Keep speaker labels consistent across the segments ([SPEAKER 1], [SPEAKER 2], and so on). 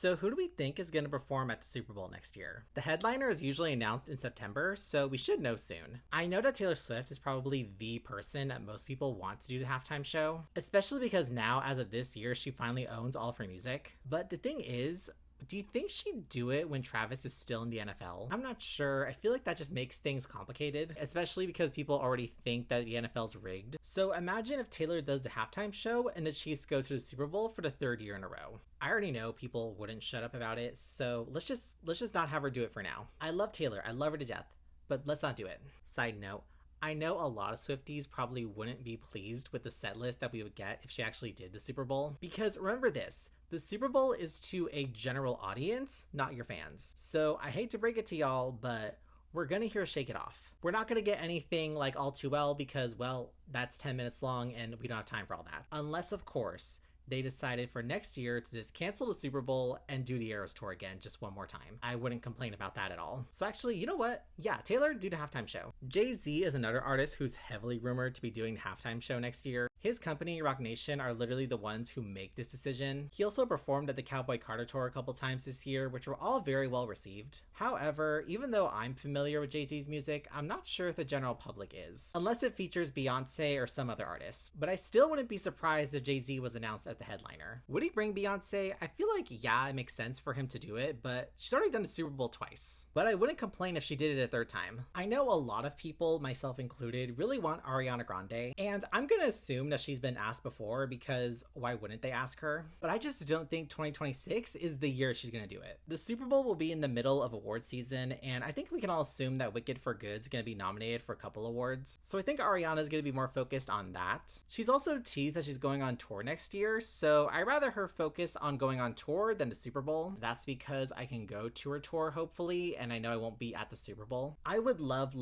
[SPEAKER 1] So who do we think is going to perform at the Super Bowl next year? The headliner is usually announced in September, so we should know soon. I know that Taylor Swift is probably the person that most people want to do the halftime show, especially because now, as of this year, she finally owns all of her music. But the thing is, do you think she'd do it when Travis is still in the NFL? I'm not sure. I feel like that just makes things complicated, especially because people already think that the NFL's rigged. So imagine if Taylor does the halftime show and the Chiefs go to the Super Bowl for the third year in a row. I already know people wouldn't shut up about it, so let's just not have her do it for now. I love Taylor. I love her to death, but let's not do it. Side note, I know a lot of Swifties probably wouldn't be pleased with the set list that we would get if she actually did the Super Bowl. Because remember this, the Super Bowl is to a general audience, not your fans. So I hate to break it to y'all, but we're gonna hear Shake It Off. We're not gonna get anything like All Too Well because, well, that's 10 minutes long and we don't have time for all that. Unless, of course, they decided for next year to just cancel the Super Bowl and do the Eras Tour again just one more time. I wouldn't complain about that at all. So actually, you know what? Yeah, Taylor, do the halftime show. Jay-Z is another artist who's heavily rumored to be doing the halftime show next year. His company, Roc Nation, are literally the ones who make this decision. He also performed at the Cowboy Carter Tour a couple times this year, which were all very well received. However, even though I'm familiar with Jay-Z's music, I'm not sure if the general public is, unless it features Beyonce or some other artist. But I still wouldn't be surprised if Jay-Z was announced as the headliner. Would he bring Beyonce? I feel like, yeah, it makes sense for him to do it, but she's already done the Super Bowl twice. But I wouldn't complain if she did it a third time. I know a lot of people, myself included, really want Ariana Grande, and I'm gonna assume that she's been asked before because why wouldn't they ask her? But I just don't think 2026 is the year she's gonna do it. The Super Bowl will be in the middle of award season, and I think we can all assume that Wicked for Good's gonna be nominated for a couple awards. So I think Ariana's gonna be more focused on that. She's also teased that she's going on tour next year, so I'd rather her focus on going on tour than the Super Bowl. That's because I can go to her tour hopefully, and I know I won't be at the Super Bowl. I would love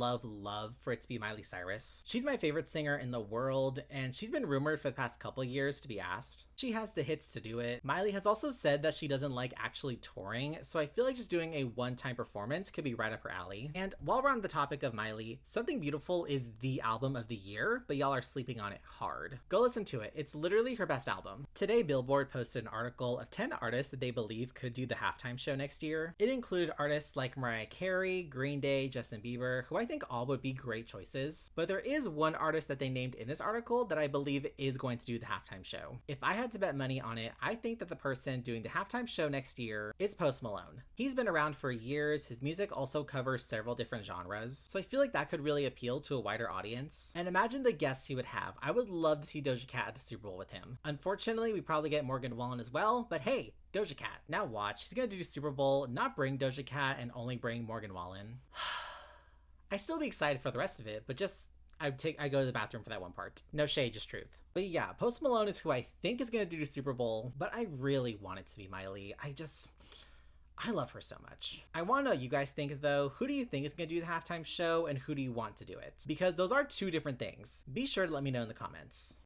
[SPEAKER 1] for it to be Miley Cyrus. She's my favorite singer in the world, and she's been rumored for the past couple years to be asked. She has the hits to do it. Miley has also said that she doesn't like actually touring, so I feel like just doing a one-time performance could be right up her alley. And while we're on the topic of Miley, Something Beautiful is the album of the year, but y'all are sleeping on it hard. Go listen to it. It's literally her best album. Today, Billboard posted an article of 10 artists that they believe could do the halftime show next year. It included artists like Mariah Carey, Green Day, Justin Bieber, who I think all would be great choices. But there is one artist that they named in this article that I believe is going to do the halftime show. If I had to bet money on it, I think that the person doing the halftime show next year is Post Malone. He's been around for years. His music also covers several different genres, so I feel like that could really appeal to a wider audience. And imagine the guests he would have. I would love to see Doja Cat at the Super Bowl with him. Unfortunately, we probably get Morgan Wallen as well, but hey, Doja Cat. Now watch, he's gonna do the Super Bowl, not bring Doja Cat and only bring Morgan Wallen. I'd still be excited for the rest of it, but just I go to the bathroom for that one part. No shade, just truth. But yeah, Post Malone is who I think is going to do the Super Bowl, but I really want it to be Miley. I love her so much. I want to know what you guys think though. Who do you think is going to do the halftime show and who do you want to do it? Because those are two different things. Be sure to let me know in the comments.